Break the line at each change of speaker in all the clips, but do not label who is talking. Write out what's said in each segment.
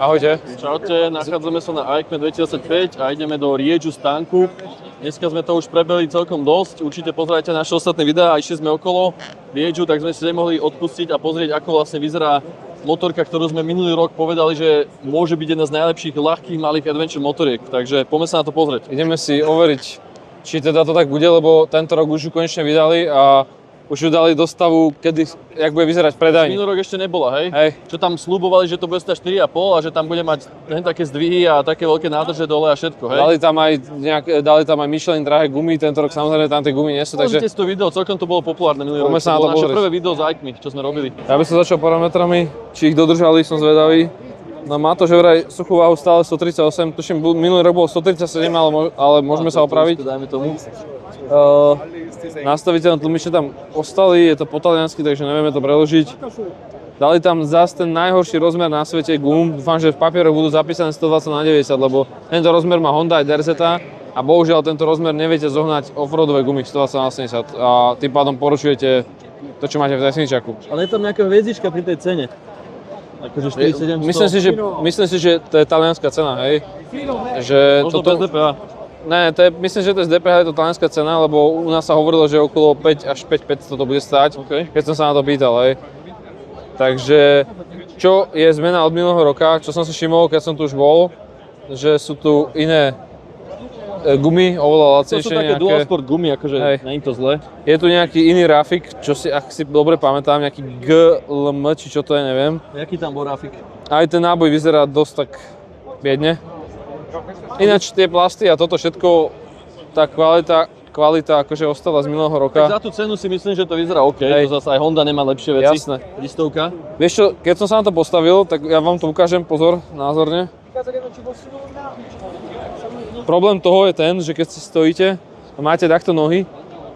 Ahojte.
Čaute, nachádzame sa na AECME 2025 a ideme do Riežu stánku. Dneska sme to už prebehli celkom dosť, určite pozerajte naše ostatné videá, a išli sme okolo Riežu, tak sme si nemohli odpustiť a pozrieť, ako vlastne vyzerá motorka, ktorú sme minulý rok povedali, že môže byť jedna z najlepších ľahkých malých adventure motoriek, takže poďme sa na to pozrieť.
Ideme si overiť, či teda to tak bude, lebo tento rok už ju konečne vydali a už ju dali do stavu, jak bude vyzerať v predajni.
Minulý rok ešte nebola, hej?
Hej.
Čo tam sľubovali, že to bude stať 4,5 a že tam bude mať také zdvihy a také veľké nádrže dole a všetko, hej?
Dali tam aj Michelin drahé gumy, tento rok samozrejme tam tie gumy nie sú, takže...
Pozrite si to video, celkom to bolo populárne minulý rok.
sa na to
bolo naše
pozrieť.
prvé video z AECME, čo sme robili.
Ja by som začal parametrami, či ich dodržali, som zvedavý. No má to, že vraj suchú váhu stále 138, tuším minulý rok bolo 137, ale môžeme sa opraviť.
Dajme tomu.
Nastaviteľné tlmiče tam ostali, je to po taliansky, takže nevieme to preložiť. Dali tam zase ten najhorší rozmer na svete gum. Dúfam, že v papieroch budú zapísané 120/90, lebo tento rozmer má Honda aj Derzeta a bohužiaľ tento rozmer neviete zohnať offroadové gumy 120/80 a tým pádom porušujete to, čo máte v tesničaku.
Ale je tam nejaká hviezdička pri tej cene. Akože 4700.
Myslím si, že to je talianská cena, hej. Že
možno bez DPH.
Ne, myslím, že to je z DPH, je to talianská cena, lebo u nás sa hovorilo, že okolo 5 až 5 500 to bude stáť, keď som sa na to pýtal, hej. Takže, čo je zmena od minulého roka, čo som si všimol, keď som tu už bol, že sú tu iné gumy, oveľa lacnejšie.
To sú také dual sport gumy, akože nie je to zle.
Je tu nejaký iný Rafik, čo si, ak si dobre pamätám, nejaký GLM, či čo to je, neviem.
Jaký tam bol Rafik?
Aj ten náboj vyzerá dosť tak biedne. Ináč tie plasty a toto všetko, tá kvalita akože ostala z minulého roka.
Tak za tú cenu si myslím, že to vyzerá OK, to zase aj Honda nemá lepšie veci.
Jasné.
300.
Vieš čo, keď som sa na to postavil, tak ja vám to ukážem, pozor, názorne. Problém toho je ten, že keď si stojíte a máte takto nohy,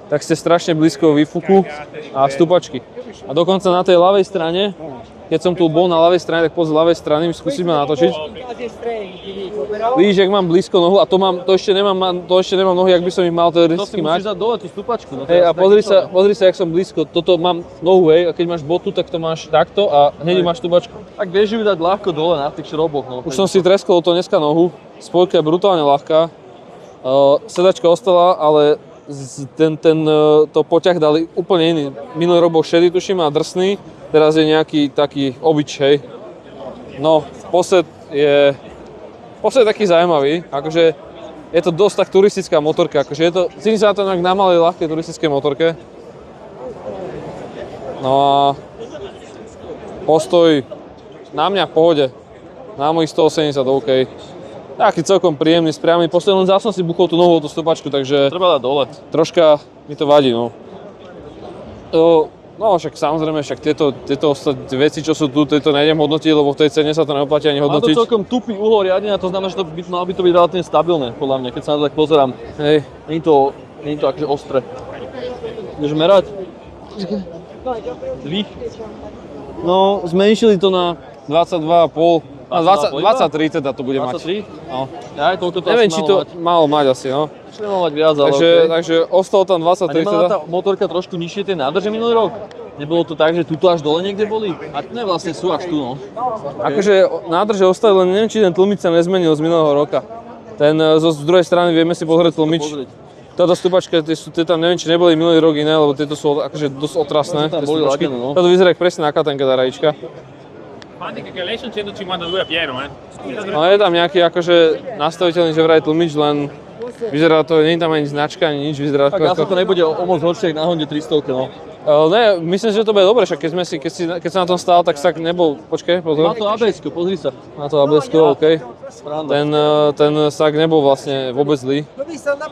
tak ste strašne blízko výfuku a stúpačky. A dokonca na tej ľavej strane, keď som tu bol na ľavej strane, tak poď z ľavej strany skúsim ma natočiť. Vidíš, jak mám blízko nohu a to ešte nemám nohy, jak by som ich mal teoreticky mať.
To si musíš dať dole tú stúpačku. No
hej, a pozri sa, jak som blízko. Toto mám nohu, hej, a keď máš botu, tak to máš takto a hneď máš stúpačku.
Tak vieš ju dať ľahko dole na tých šroboch. No,
už som si treskol to dneska nohu, spojka je brutálne ľahká. Sedačka ostala, ale to poťah dali úplne iný. Minulý rok bol šedý, tuším, a drsný. Teraz je nejaký taký obyč, hej. No, posled je taký zaujímavý, akože je to dosť tak turistická motorka, akože je to, cítim sa to na malej ľahkej turistickej motorke. No a postoj na mňa v pohode, na mojich 180 OK. Taký celkom príjemný, spriamy postoj, len zase som si buchol tú nohu o tú stopačku, takže
treba dať dole.
Troška mi to vadí, no. No však samozrejme, tieto veci, čo sú tu, tieto nejdem hodnotiť, lebo v tej cene sa to neoplatí ani hodnotiť.
Má to celkom tupý uhol riadenia, to znamená, že to malo by to byť relatívne stabilné, podľa mňa, keď sa na to tak pozerám.
Hej.
Nie je to akože ostré. Ideš merať? Zvých?
No, zmenšili to na 22,5. 23 teda to bude
23?
mať. No.
Ja, toľko to
neviem,
asi
či to malo mať asi, no.
Malo mať viac, ale
takže ostalo tam 23
a nemala
teda.
tá motorka trošku nižšie tie nádrže minulý rok? Nebolo to tak, že tuto až dole niekde boli? A ne, vlastne sú až tu, no.
Akože nádrže ostali, len neviem, či ten tlmič sa nezmenil z minulého roka. Ten z druhej strany vieme si pozrieť tlmič. Táto stupačka, tie tam neviem, či neboli minulý rok iné, lebo tieto sú akože dosť otrasné. Toto vyzerá presne na katenke tá rajička. No je tam nejaký akože nastaviteľný, že vraj tlmič, len vyzerá to, nie je tam ani značka, ani nič, vyzerá
tak asi to nebude o moc horšie na Honde 300, no.
Ne, myslím, že to bude dobre, však keď sa na tom stál, tak sak nebol, počkaj, pozor.
Má to ABS-ko, pozri sa.
Má to ABS-ko, OK. Ten sak nebol vlastne vôbec zlý.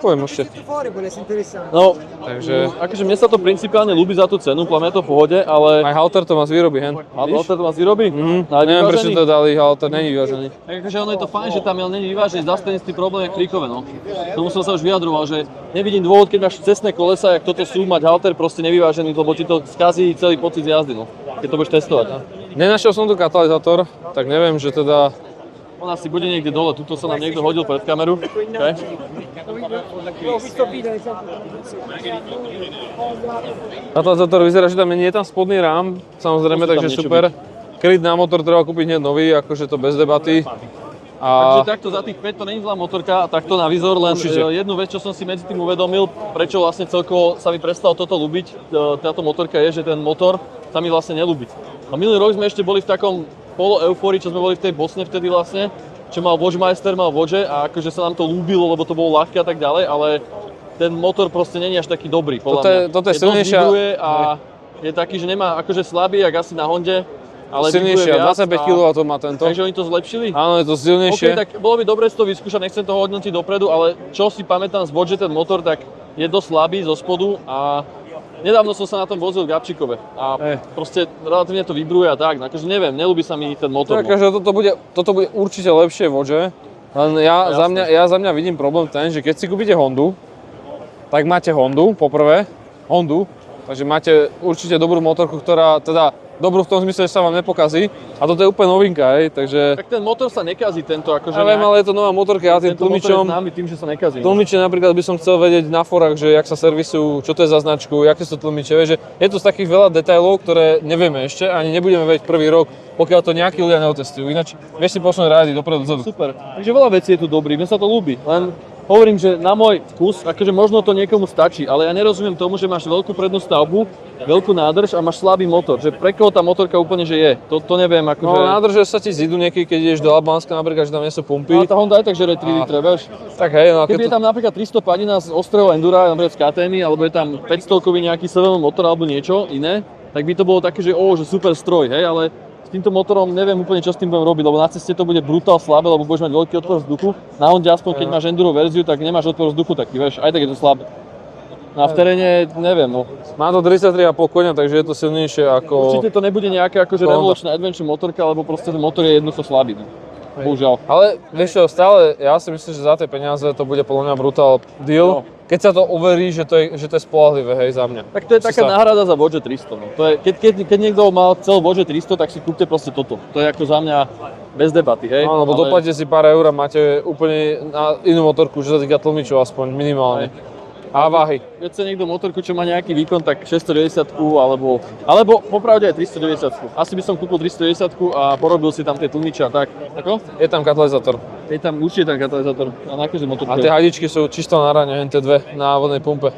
Poviem ešte.
No,
takže...
Akože mne sa to principiálne ľúbi za tú cenu, podľa mňa je to v pohode, ale...
Aj halter to má z výroby, hen.
Halter to má z výroby?
Neviem, prečo to dali, halter není vyvážený.
Takže ono je to fajn, že tam není vyvážený, zase ten istý problém je kríkové, no. Tomu som sa už vyjadroval, že nevidím dôvod, keď máš cestné kolesa, jak toto sú, mať halter proste nevyvážený, lebo ti to skazí celý pocit z jazdy, no. Keď to budeš testovať.
Nenašiel som tu katalizátor, tak neviem, že teda...
On asi bude niekde dole, tuto sa nám niekto hodil pred kameru. Okay.
Katalizátor vyzerá, že tam nie je tam spodný rám, samozrejme, takže super. kryt na motor treba kúpiť hneď nový, akože to bez debaty.
Takže takto za tých 5 to nie je zlá motorka, takto na výzor, len
Určite.
jednu vec, čo som si medzi tým uvedomil, prečo vlastne celkovo sa mi prestalo toto ľúbiť, táto motorka je, že ten motor sa mi vlastne nelúbi. A minulý rok sme ešte boli v takom polo-eufórii, čo sme boli v tej Bosne vtedy vlastne, čo mal Vodgemeister, mal Vodže a akože sa nám to ľúbilo, lebo to bolo ľahké a tak ďalej, ale ten motor proste nie je až taký dobrý, podľa mňa.
Toto je
dosť
silnejšia.
vibruje a je taký, že nemá akože slabý, jak asi na Honde, ale
Silnejšia,
vibruje viac
25 kW to má tento.
Takže oni to zlepšili?
Áno, je to silnejšie.
OK, tak bolo by dobre si to vyskúšať, nechcem toho hodnotiť dopredu, ale čo si pamätám z Vodže, ten motor, tak je dosť slabý zo spodu a nedávno som sa na tom vozil v Gabčíkove a proste relatívne to vibruje a tak, akože neviem, neľúbi sa mi ten motor.
Takže toto bude určite lepšie Vodže, len za mňa vidím problém ten, že keď si kúpite Hondu, tak máte Hondu, poprvé, takže máte určite dobrú motorku, ktorá teda dobrú v tom zmysle, že sa vám nepokazí. A toto je úplne novinka, hej, takže...
Tak ten motor sa nekazí tento, akože
Ja viem, ale je to nová motorka, ja tým
tento motor je
tlmičom...
známy tým, že sa nekazí.
Tlmiče napríklad by som chcel vedieť na forách, že jak sa servisujú, čo to je za značku, aké sú tlmiče, vieš, že je tu z takých veľa detailov, ktoré nevieme ešte, ani nebudeme vedieť prvý rok, pokiaľ to nejakí ľudia neotestujú. Ináč vieš si posunúť rády dopredu, dozadu.
Super, takže veľa vecí je tu dobrý, mne sa to ľúbi, len hovorím, že na môj vkus, akože možno to niekomu stačí, ale ja nerozumiem tomu, že máš veľkú prednú stavbu, veľkú nádrž a máš slabý motor, že pre koho tá motorka úplne že je, to neviem akože...
No nádrže sa ti zídu niekedy, keď ideš do Albánska napríklad, že tam nie sú pumpy.
Ale tá Honda aj tak žere 3 litre, vieš.
Tak hej, no a
Keby je tam napríklad 300 padina z ostrého endura, napríklad z KTM, alebo je tam 500-kový nejaký server motor alebo niečo iné, tak by to bolo také, že že super stroj, hej, ale s týmto motorom neviem úplne, čo s tým budem robiť, lebo na ceste to bude brutál slabé, lebo budeš mať veľký otvor vzduchu. Na Honde aspoň, keď máš enduro verziu, tak nemáš otvor vzduchu taký, vieš, aj tak je to slabé. No a v teréne, neviem, no.
má to 33,5 koňa, takže je to silnejšie ako...
Určite to nebude nejaká akože
Honda.
revolučná adventure motorka, lebo proste ten motor je jednoducho slabý, no. Bohužiaľ.
Ale vieš čo, stále, ja si myslím, že za tie peniaze to bude podľa mňa brutál deal.
No.
Keď sa to overí, že to je spolahlivé, hej, za mňa.
Tak to je taká náhrada za Vodge 300. No. To je, keď niekto mal cel Vodge 300, tak si kúpte proste toto. To je ako za mňa bez debaty, hej.
Áno, lebo doplatíte si pár eur a máte úplne na inú motorku, že sa týka tlmičov aspoň minimálne. A váhy.
Keď chce niekto motorku, čo má nejaký výkon, tak 690 alebo popravde aj 390. Asi by som kúpil 390 a porobil si tam tie tlmiče a tak. Ako?
Je tam katalizátor.
Je tam určite ten katalizátor na každej motorke.
A tie hadičky sú čisto na rane, tie dve na vodnej pumpe.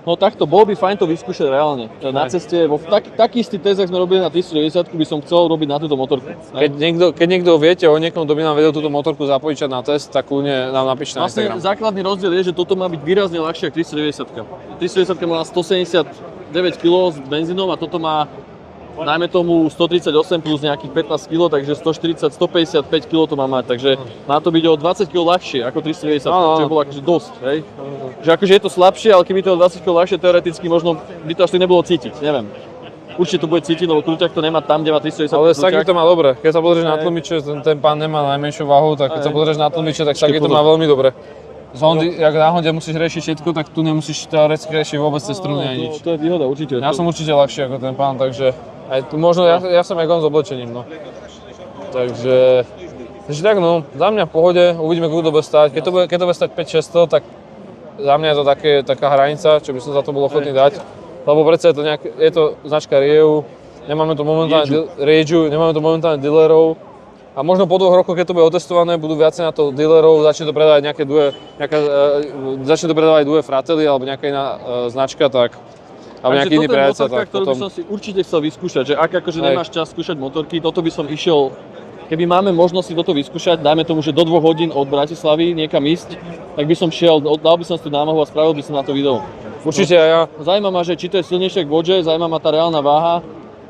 No takto, bolo by fajn to vyskúšať reálne. Na ceste, taký istý test, ak sme robili na 390, by som chcel robiť na túto motorku.
Keď niekto viete o niekom, kto by nám vedel túto motorku zapojičať na test, tak kľudne nám napíšte na
Vlastne
Instagram.
základný rozdiel je, že toto má byť výrazne ľahšie ako 390. 390 má 179 kg s benzínom a toto má najmä tomu 138 plus nejakých 15 kg, takže 140-155 kg to má mať, takže má to byť o 20 kg ľahšie ako 390, čo bolo akože dosť, hej. Že akože je to slabšie, ale keby to bolo 20 kg ľahšie, teoreticky možno by to až tak nebolo cítiť, neviem. Určite to bude cítiť, lebo kľúčak to nemá tam, kde má 390
Ale Sagi to má dobre. Keď sa pozrieš na tlmiče, ten pán nemá najmenšiu váhu, tak keď sa pozrieš na tlmiče, tak Sagi to má veľmi dobre. Z Hondy, jak na Honde musíš riešiť všetko, tak tu nemusíš teoreticky riešiť vôbec cez struny ani nič.
To je výhoda, určite.
Ja som určite ľahší ako ten pán, takže aj tu možno ja som jak on s oblečením, no. Takže tak no, za mňa v pohode, uvidíme, koľko to bude stáť. Keď to bude stať 5-600, tak za mňa je to taká hranica, čo by som za to bol ochotný dať. Lebo predsa je to značka Rieju, nemáme tu momentálne dealerov. A možno po 2 rokoch, keď to bude otestované, budú viacej na to dealerov, začne to predávať due Fratelli alebo nejaká iná značka, tak alebo nejaký iný predajca, tak
ktorú by som si určite chcel vyskúšať, že ak akože nemáš čas skúšať motorky, toto by som išiel, keby máme možnosť si toto vyskúšať, dajme tomu, že do 2 hodín od Bratislavy niekam ísť, tak by som šiel, dal by som si tú námahu a spravil by som na to video.
Určite aj ja.
Zaujíma ma, že či to je silnejšie k Vodge, zaujíma ma tá reálna váha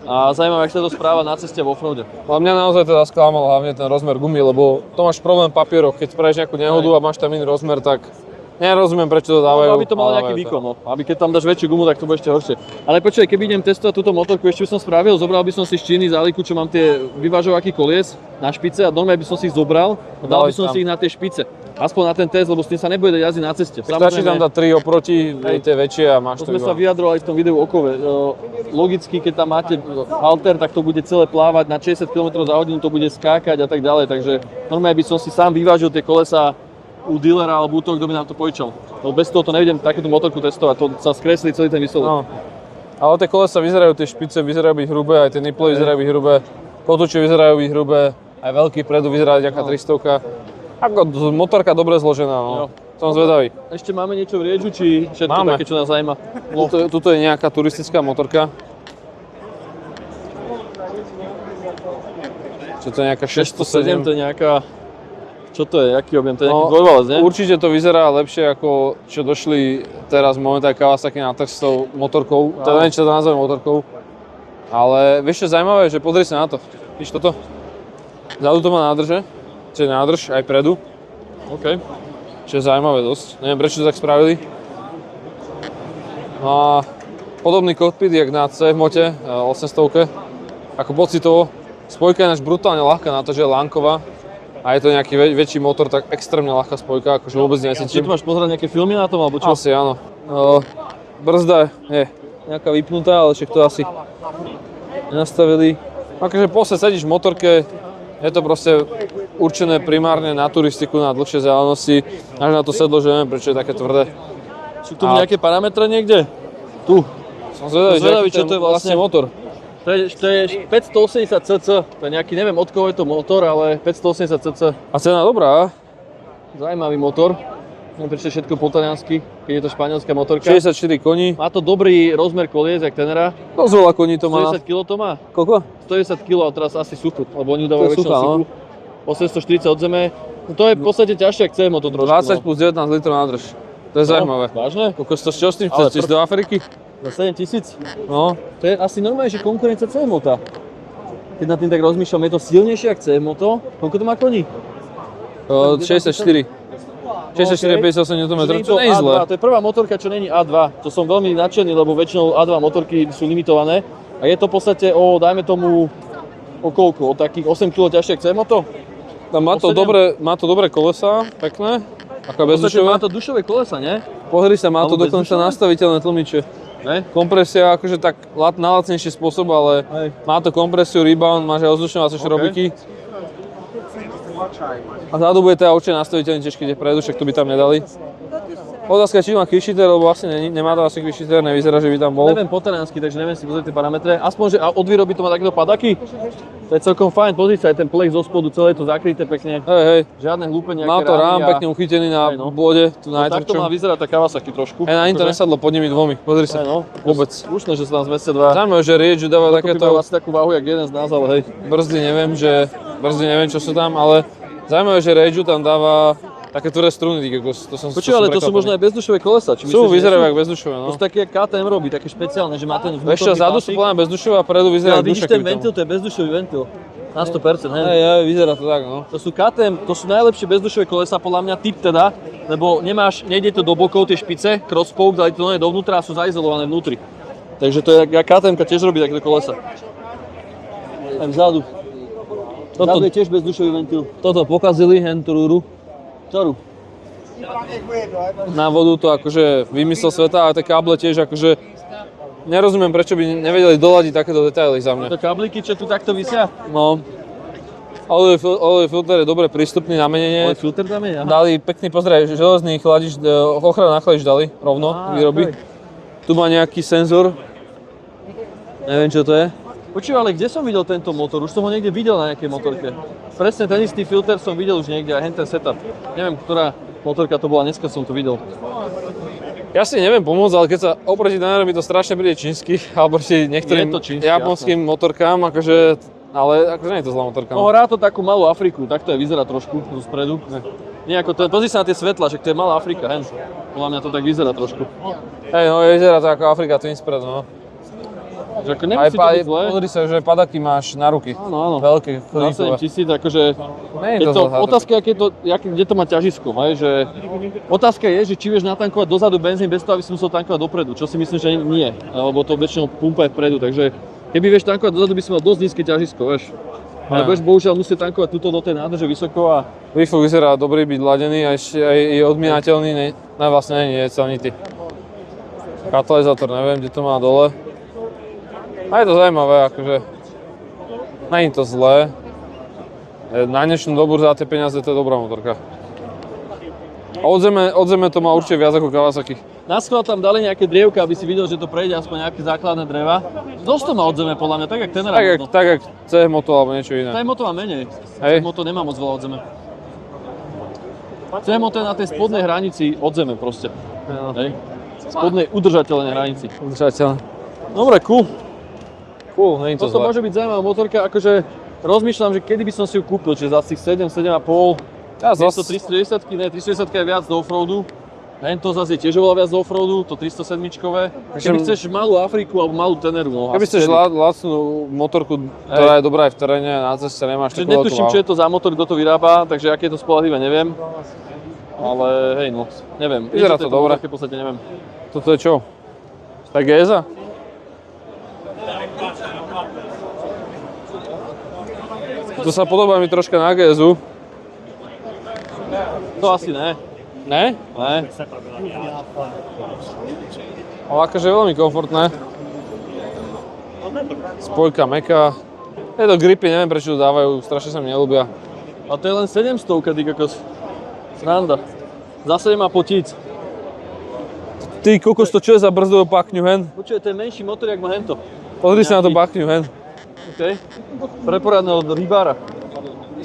a zaujíma ma, jak sa to správa na ceste v offroade.
Ale mňa naozaj teda sklamal hlavne ten rozmer gumy, lebo to máš problém v papieroch, keď spravíš nejakú nehodu a máš tam iný rozmer, tak nerozumiem, prečo to dávajú.
Aby to malo nejaký výkon, no. Aby keď tam dáš väčšiu gumu, tak to bude ešte horšie. Ale počkaj, keby idem testovať túto motorku, ešte by som spravil, zobral by som si z Číny záliku, čo mám tie vyvážovaky kolies na špice a normálne by som si ich zobral a dal by som si ich na tie špice. Aspoň na ten test, lebo s tým sa nebude jazdiť na ceste.
Stačí tam dať 3 oproti, tie väčšie a máš to
sme sa vyjadrovali v tom videu o kove. Logicky, keď tam máte halter, tak to bude celé plávať na 60 km za hodinu, to bude skákať a tak ďalej. Takže normálne by som si sám vyvážil tie kolesa u dealera alebo u toho, kto by nám to požičal. Lebo bez toho to nevidím takúto motorku testovať, to sa skreslí celý ten výsledok.
No. Ale tie kolesa vyzerajú, tie špice vyzerajú byť hrubé, aj tie niple vyzerajú byť hrubé. Kotúče vyzerajú byť hrubé, aj veľký predu vyzerá nejaká 300. Ako motorka dobre zložená, no.
Jo.
Som zvedavý.
Ešte máme niečo v Riedžu, či všetko
Máme.
také, čo nás zaujíma?
Tuto je nejaká turistická motorka. Čo to je nejaká
607,
607?
to je nejaká... Čo to je? Jaký objem? To je nejaký dvojvalec, nie?
Určite to vyzerá lepšie ako čo došli teraz momentálne Kawasaki na trh s tou motorkou. Teda neviem, čo to nazvem motorkou. Ale vieš čo zaujímavé, že pozri sa na to. Víš toto? Zadu to má nádrže. Čiže nádrž aj predu.
OK.
Čo je zaujímavé dosť. Neviem prečo to tak spravili. No a podobný kokpit, jak na CF-mote 800. Ako pocitovo. Spojka je náš brutálne ľahká na to, že je lánková. A je to nejaký väčší motor, tak extrémne ľahká spojka, akože vôbec
Či
necítim.
tu máš pozerať nejaké filmy na tom, alebo čo?
Asi áno. Brzda je nejaká vypnutá, ale však to asi nenastavili. Akože posledne sedíš v motorke, je to proste určené primárne na turistiku, na dlhšie vzdialenosti. Až na to sedlo, že neviem prečo je také tvrdé.
Sú tu nejaké parametre niekde? Tu.
Som zvedavý,
čo to je vlastne
motor.
To je 580 cc. To je nejaký, neviem od koho je to motor, ale 580 cc.
A cena dobrá.
Zaujímavý motor. Neviem prečo je všetko po taliansky, keď je to španielská motorka.
64 koní.
Má to dobrý rozmer kolies, jak Tenera.
Dosť veľa koní to má.
110 kg to má.
Koľko?
110 kg, a teraz asi suchu, lebo oni dávajú
To je
väčšinou
suchá,
suchu. 840 od zeme. No to je v podstate ťažšie, ak CM to trošku.
20 plus 19 litrov nádrž. To je zaujímavé.
Vážne?
Koľko to čo s tým
Ale
chceš ísť do Afriky?
Za 7000?
No.
To je asi normálne, že konkurencia CM-mota. Keď nad tým tak rozmýšľam, je to silnejšie ako CM-moto. Koľko to má koní?
64. 64, 58 Nm,
Není
čo nie je
A2,
zlé.
to je prvá motorka, čo není A2. To som veľmi nadšený, lebo väčšinou A2 motorky sú limitované. A je to v podstate o, dajme tomu, o koľko? O takých 8 kg ťažšie ako CM-moto?
Má to dobré kolesá, pekné. Ako
V podstate má
bezdušové.
to dušové kolesa, nie?
Pozri sa, má to
Alebo
dokonca
bezdušové?
nastaviteľné tlmiče.
Ne?
Kompresia akože tak na lacnejší spôsob, ale
Hej.
má to kompresiu, rebound, máš aj ozdušňovacie šrobiky. A zádu bude teda určite nastaviteľný tiež, keď je predu, však to by tam nedali. Otázka je, či má quickshifter, lebo asi nemá to asi quickshifter, nevyzerá, že by tam bol.
Neviem po taliansky, takže neviem si pozrieť tie parametre. Aspoň, že od výroby to má takéto padaky. To je celkom fajn, pozri sa, aj ten plex zo spodu, celé je to zakryté pekne.
Hej,
Žiadne hlúpe nejaké
má to rám
rámy a-
pekne uchytený na
Hej, no.
bode, tu na
No, takto má
najtvrdšom.
vyzerať tá Kawasaki trošku.
Aj na internet sadlo pod nimi dvomi, pozri sa.
Hej, no.
Vôbec.
Slušné, že sa nás 202.
Zaujímavé, že Riedžu dáva
Takéto
takéto
asi takú váhu, jak jeden z nás, ale hej.
brzdy, neviem, čo sú tam, ale zaujímavé, že Riedžu tam dáva také tvrdé struny, to som
Počuj, ale to sú možno aj bezdušové kolesa. Či
Sú,
myslíš, že
vyzerajú
nie sú?
ako bezdušové, no.
To sú také, jak KTM robí, také špeciálne, že má ten vnútorný
Ešte zadu sú
plastik.
podľa mňa bezdušové a predu vyzerajú
Ale vidíš
dušaky
ten
by tam.
ventil, to je bezdušový ventil. Na 100%, hej.
Hej, vyzerá to tak, no.
To sú KTM, to sú najlepšie bezdušové kolesa, podľa mňa typ teda, lebo nejde to do bokov tie špice, crosspoke, ale to nie je dovnútra a sú zaizolované vnútri. Takže to je, jak KTM tiež robí takéto kolesa. Aj vzadu. Vzadu je tiež bezdušový ventil.
Toto pokazili, hentú rúru.
Ktorú?
Na vodu to akože vymysel sveta, ale tie káble tiež akože nerozumiem, prečo by nevedeli doladiť takéto detaily za mňa.
To kablíky, čo tu takto visia?
No. Olejový filter je dobre prístupný na menenie.
Ale filter tam je, aha.
Dali pekný pozdrav, železný chladič, ochranu na chladič dali rovno, výroby. Tu má nejaký senzor. Neviem, čo to je.
Počuj, ale kde som videl tento motor? Už som ho niekde videl na nejakej motorke. Presne ten istý filter som videl už niekde, aj ten setup. Neviem, ktorá motorka to bola, dneska som to videl.
Ja si neviem pomôcť, ale keď sa oproti danému mi to strašne príde čínsky, alebo proti niektorým
Je to čínsky,
japonským motorkám, akože, ale akože nie je to zlá motorka.
No hrá to takú malú Afriku, takto je vyzerá trošku zo spredu. Nie ako to, pozri sa na tie svetla, že to je malá Afrika, hen. Podľa mňa to tak vyzerá trošku.
Hej, no vyzerá to ako Afrika Twin Spread, no.
Že ako
Aj
nemusí to byť zlé.
pozri sa, že padaky máš na ruky.
Áno, áno.
Veľké,
Za
chlípové.
7000, akože...
Nie je
Je
to
to,
zlá
otázka, kde to má ťažisko, hej, že... Otázka je, že či vieš natankovať dozadu benzín bez toho, aby si musel tankovať dopredu, čo si myslím, že nie, lebo to väčšinou pumpa je vpredu, takže keby vieš tankovať dozadu, by si mal dosť nízke ťažisko, vieš. Ale budeš bohužiaľ musieť tankovať túto do tej nádrže vysoko a...
Výfuk vyzerá dobrý, byť ladený a ešte aj je odminateľný, ne vlastne nie je celnitý. Katalizátor neviem, kde to má dole. A je to zaujímavé, akože... Není to zlé. Na dnešnú dobu za tie peniaze to je dobrá motorka. A od zeme to má určite viac ako Kawasaki.
Na schvál tam dali nejaké drievka, aby si videl, že to prejde aspoň nejaké základné dreva. Dosť to má od zeme podľa mňa, tak jak ten rád.
Tak jak C-moto alebo niečo iné.
C-moto má menej.
Hej.
C-moto nemá moc veľa od zeme. C-moto je na tej spodnej hranici od zeme proste. Hej. Spodnej udržateľnej hranici.
Udržateľné.
Dobre, cool.
Cool, nie je to
Toto
zlé.
môže byť zaujímavá motorka, akože rozmýšľam, že kedy by som si ju kúpil, čiže za tých 7,5,
Ja zas,
360, ne, 360 je viac do offroadu. To zase je tiež oveľa viac do offroadu, to 307-čkové. Keby chceš malú Afriku alebo malú Teneru, no
keby chceš lacnú motorku, ktorá je dobrá aj v teréne, na ceste nemáš
Čiže
takú
netuším, čo je to za motor, kto to vyrába, takže aké je to spoľahlivé, neviem. Ale hej, no, neviem.
Vyzerá to dobre.
V podstate neviem.
Toto je čo? Tak Géza? To sa podobá mi troška na Gézu.
To asi ne.
Ne?
Ne.
Ale akože veľmi komfortné. Spojka meká. Tieto gripy, neviem prečo to dávajú, strašne sa mi neľúbia.
A to je len 700, ty kokos. Sranda. Zase nemá potíc.
Ty kokos, to čo je za brzdovú pakňu hen?
Počuj, to je menší motor, jak má hento.
Pozri sa na to pakňu hen.
OK. Pre poradného rybára.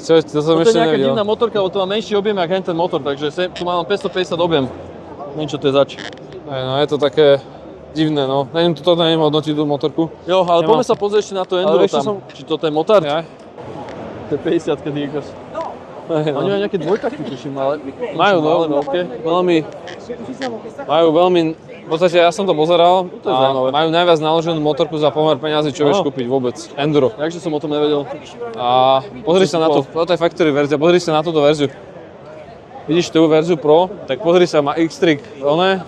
Čo, to som
To je
ešte
nejaká
nevidel.
divná motorka, lebo to má menší objem, jak hen ten motor, takže tu mám 550 objem. Neviem, čo to je zač.
No je to také divné, no. Neviem, toto neviem hodnotiť tú motorku.
Jo, ale
Nemám.
poďme sa pozrieť ešte na to enduro
vieš, čo
tam.
som-
Či toto je motard?
Ja?
To je 50 ty kokos.
No.
Oni majú nejaké dvojtakty, tuším, ale...
Majú, no,
ale OK.
majú veľmi, v podstate ja som to pozeral
To je
a
zaujímavé.
majú najviac naloženú motorku za pomer peňazí, čo vieš
No.
kúpiť vôbec. Enduro.
Takže som o tom nevedel.
A pozri sa na to, toto je factory verzia, pozri sa na túto verziu. Vidíš tú verziu Pro, tak pozri sa, má X-Trig, oné,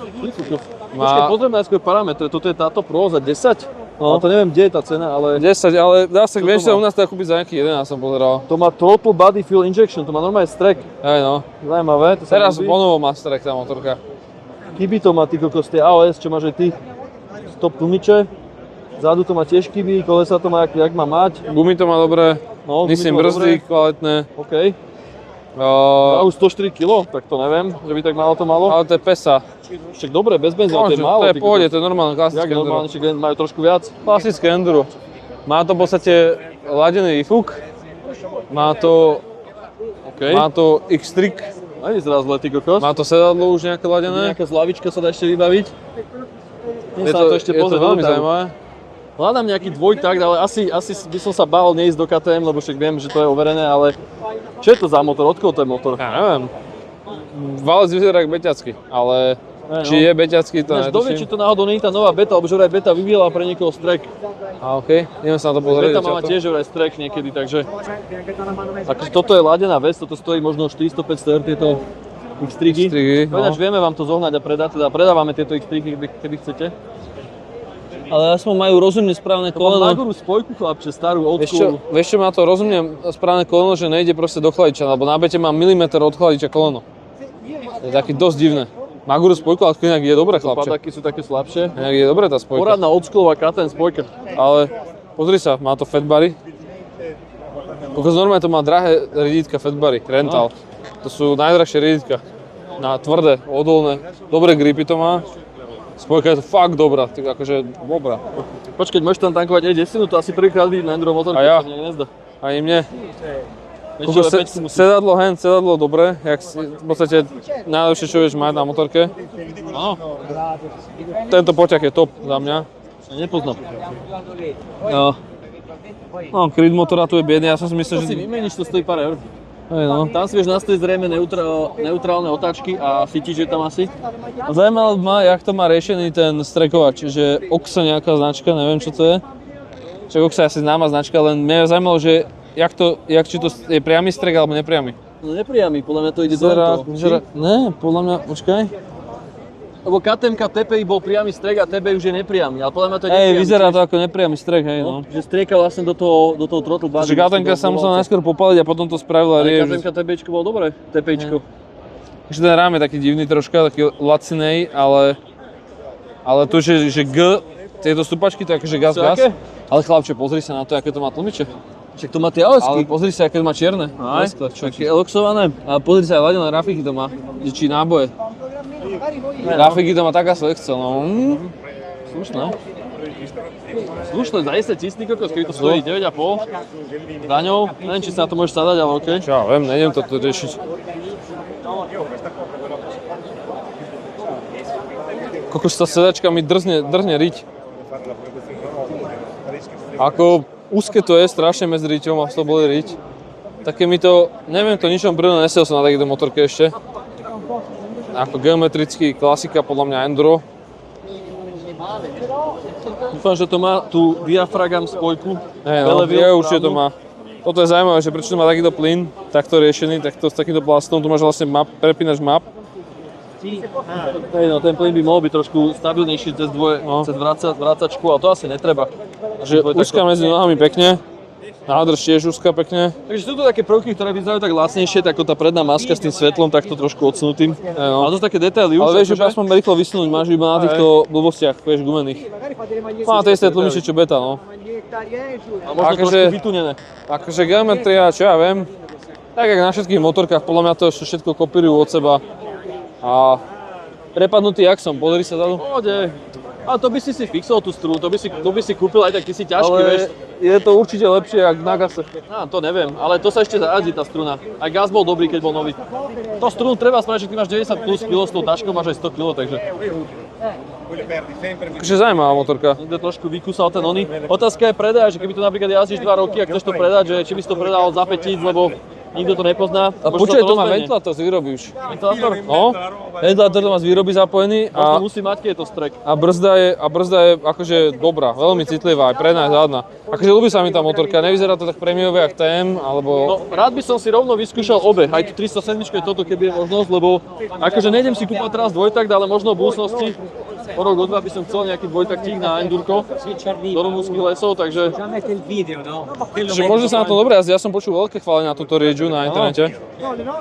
Počkej, pozrieme najskôr parametre. Toto je táto Pro za 10? No. Ale to neviem, kde je tá cena, ale
10, ale dá sa, vieš
má?
sa u nás dá kúpiť za nejakých 11 som pozeral.
to má Throttle Body Fuel Injection, to má normálne strek.
Hej no,
Zajímavé, to sa
teraz
ľúbi.
ponovo má strek tá motorka.
Kiby to má, ty kokos, tie AOS, čo máš aj ty. Stop tlmiče. Zadu to má tiež kiby, kolesa to má, jak má mať.
Gumy to má dobré,
No,
myslím
gumy to má
brzdy kvalitné.
OK. A už 104 kg, tak to neviem, že by tak málo to malo.
Ale to je PESA.
Však dobre, bez benzínu, to je málo.
To je
ty
v pohode,
kokos.
to je normálne
Jak
klasické enduro.
normálne, však majú trošku viac.
Klasické enduro. Má to v podstate ladený výfuk, má to
OK.
X-Trig,
Nevyzerá zle, ty kokos.
má to sedadlo už nejaké ladené.
Nejaká zlavička sa dá ešte vybaviť.
Je to, je to veľmi zaujímavé.
Hľadám nejaký dvojtakt, ale asi by som sa bál neísť do KTM, lebo však viem, že to je overené, ale čo je to za motor? Odkiaľ to je motor?
Ja neviem. Valec vyzerá ako beťacký, ale či je beťacký, to
Ináč dovie, či
netuším.
to náhodou nie je tá nová beta, lebo že vraj beta vyvíjala pre niekoho strek.
A okej, ideme sa na to pozrieť.
Beta má mať tiež vraj strek niekedy, takže... Akože toto je ladená vec, toto stojí možno 400-500 eur, tieto X-trigy.
X-trigy, no.
Ináč vieme vám to zohnať a predať, teda predávame tieto X-trigy, keby chcete.
Ale aspoň majú rozumne správne
To mám Maguru spojku, chlapče, starú, old school.
Vieš čo, má to rozumne správne koleno, že nejde proste do chladiča, lebo na bete má milimeter od chladiča koleno. To je taký dosť divné. Maguru spojku, ale inak je dobré, chlapče.
Padaky sú také slabšie.
Inak je dobré tá spojka.
Poradná oldschoolová KTM spojka.
Ale pozri sa, má to fatbary. Kokos normálne to má drahé rieditka fatbary, rental. To sú najdrahšie rieditka. Na tvrdé, odolné, dobré gripy to má. Spojka je to fakt dobrá, tak akože dobrá.
Počkej, môžeš tam tankovať E10, to asi prvýkrát vidím na enduro motorke,
A ja?
to sa mi nejak nezdá.
Ani mne.
Vieš čo,
Kokos,
ale 5 musí.
sedadlo dobré, v podstate najlepšie, čo vieš mať na motorke.
Áno,
Tento poťah je top za mňa.
ja nepoznám.
No, grid motora tu je biedný, ja som si
To
myslel,
si
že...
vymeníš, to stojí pár eur.
Hej, no.
Tam si vieš nastaviť zrejme neutrálne otáčky a cítiš, že tam asi.
Zajímavé ma, jak to má riešený ten strekovač, že Oxa nejaká značka, neviem čo to je. Čiže Oxa je asi známa značka, len mňa zajímalo, že či to je priamy strek alebo nepriamy.
No nepriamy, podľa mňa to ide do toho.
Ne, podľa mňa, počkaj.
Lebo KTM-ka TPI bol priamy strek a TB už je nepriamy, ale podľa mňa to je nepriamy.
Vyzerá to ako nepriamy strek, hej, no.
Že strieka vlastne do toho throttle body.
Že KTM-ka sa musela najskôr popaliť a potom to spravila
Ale
riev.
KTM-ka TPIčko bolo dobré, TPIčko.
Takže ten rám je taký divný troška, taký lacinej, ale tu, že G, tieto stupačky, to je akože gas.
aké?
Ale chlapče, pozri sa na to, aké to má tlmiče.
Však to má tie alesky.
Ale pozri sa, aké má čierne.
Aj,
Také eloxované. A pozri sa, aj ladené rafiky to má. Či náboje. Rafiky to má taká selekcia, no.
Slušné. Slušné, za 10 tisíc, keby to stojí 9,5 daňou. Neviem, či sa na to môžeš sadať, ale okej.
Čo ja viem, nejdem to tu riešiť. Kokos tá sedačka mi drzne riť. Ako úzke to je strašne medzi riťom a to boli riť. Také mi to, neviem to ničom prvne, nesel som na takýto motorke ešte. Ako geometrický klasika, podľa mňa enduro.
Dúfam, že to má tú diafragam spojku.
Určite to má. Toto je zaujímavé, že prečo to má takýto plyn, takto riešený, takto s takýmto plastom, tu máš vlastne prepínač map.
Hej, no ten plyn by mohol byť trošku stabilnejší cez vracačku, ale to asi netreba.
Že úzka medzi nohami pekne, nádrž tiež úzka pekne.
Takže sú to také prvky, ktoré vyzerajú tak lacnejšie, ako tá predná maska s tým svetlom, takto trošku odsunutým.
No.
Ale to sú také detaily už.
Ale vieš, že aspoň rýchlo vysunúť, máš iba na týchto blbostiach, vieš, gumených. Má tie isté tlmiče, čo beta, no.
A možno trošku vytunené.
Akože geometria, čo ja viem, tak jak na všetkých motorkách, podľa mňa to všetko kopírujú od seba. A prepadnutý jak som, pozri sa dadu.
Pohode. Ale to by si fixol tú strunu, to by si kúpil aj tak, ty si ťažký,
ale
vieš.
je to určite lepšie, jak na gase.
To neviem, ale to sa ešte zajazdí tá struna. Aj gas bol dobrý, keď bol nový. To strunu treba spraviť, že ty máš 90 plus kg, s tou taškou máš aj 100 kg, takže...
Takže zaujímavá motorka.
Niekto trošku vykúsal ten oný. Otázka je predaj, že keby to napríklad jazdíš 2 roky a chceš to predať, že či by si to predal za 5 000, lebo nikto to nepozná.
A počkaj, to má ventilátor z výroby už.
Ventilátor?
No, ventilátor to má z výroby zapojený
a musí mať, keď je to strek.
A brzda je akože dobrá, veľmi citlivá, aj predná, aj zadná. Akože ľúbi sa mi tá motorka, nevyzerá to tak prémiové jak TM, alebo...
No, rád by som si rovno vyskúšal obe, aj tu 307 je toto, keby je možnosť, lebo akože nejdem si kúpať teraz dvojtakt, ale možno v budúcnosti o rok, o dva by som chcel nejaký dvojtaktík na endurko do rumúnskych lesov, takže...
Že možno sa na to dobre jazdí, ja som počul veľké chválenia na túto Rieďu na internete.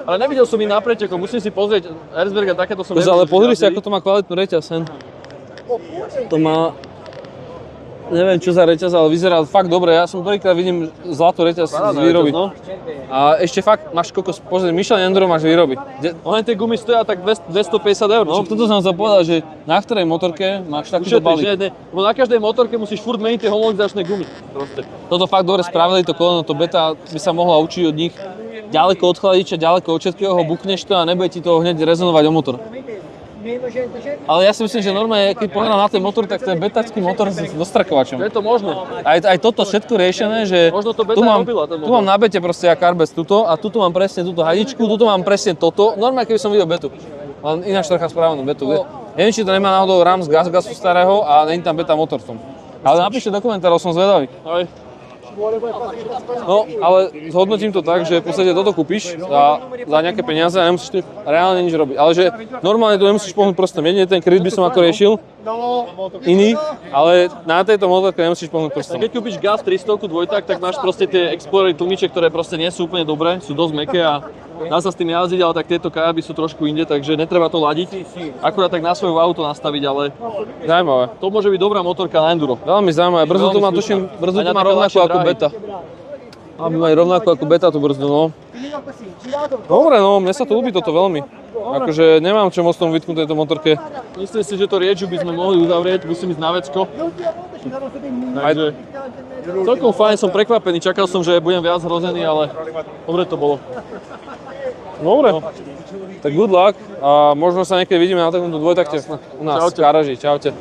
Ale nevidel som ich na preteku, musím si pozrieť Erzberga, takéto som
nevidel. Ale pozri si, ako to má kvalitnú reťaz, hen. To má... Neviem čo za reťaz, ale vyzerá fakt dobre. Ja som prvýkrát vidím zlatú reťaz z výroby. No. A ešte fakt máš kokos, pozri, Michelin Enduro máš výroby.
Len tie gumy stoja tak 250 €.
No, toto som chcel povedať, že na ktorej motorke máš takýto balík.
Lebo na každej motorke musíš furt meniť tie homologizačné gumy. Proste.
Toto fakt dobre spravili, to koleno, to beta by sa mohla učiť od nich. Ďaleko od chladiča, ďaleko od všetkého ho bukneš to a nebude ti to hneď rezonovať o motor. Ale ja si myslím, že normálne, keď pohľadám na ten motor, tak to je betačký motor s dostrakovačom.
Je to možné.
Aj toto všetko riešené, že
možno to beta robila ten motor.
Tu mám na bete proste jak Carbes tuto a tuto mám presne túto hadičku, tuto mám presne toto. Normálne, keby som videl betu. Len ináč trocha spravenú betu. Neviem, či to nemá náhodou RAM z gasu starého a není tam beta motor v tom. Ale napíšte do komentárov, som zvedavý.
Aj.
No, ale zhodnotím to tak, že v podstate toto kúpiš za nejaké peniaze a nemusíš tu reálne nič robiť. Ale že normálne tu nemusíš pohnúť prstom. Jedine ten kredit by som ako riešil, iný, ale na tejto motorke nemusíš pohnúť prstom.
Keď kúpiš GAF 300 dvojtak, tak máš proste tie Explorer tlmiče, ktoré proste nie sú úplne dobré, sú dosť mäkké a dá sa s tým jazdiť, ale tak tieto kajaby sú trošku inde, takže netreba to ladiť. Akurát tak na svoju auto nastaviť, ale
zaujímavé.
To môže byť dobrá motorka na enduro.
Veľmi zaujímavé. Brzdu tu má, tuším, brzdu tu má rovnako ako beta. Aby mali rovnako ako beta tú brzdu, no. Dobre, no, mne sa to ľúbi toto veľmi. Akože nemám čo moc tomu vytknúť tejto motorke.
Myslím si, že to Rieďu by sme mohli uzavrieť, musím ísť na vecko. Takže celkom fajn, som prekvapený, čakal som, že budem viac hrozený, ale dobre to bolo.
Dobre, tak good luck a možno sa niekedy vidíme na takomto dvojtakte u nás v garáži. Čaute.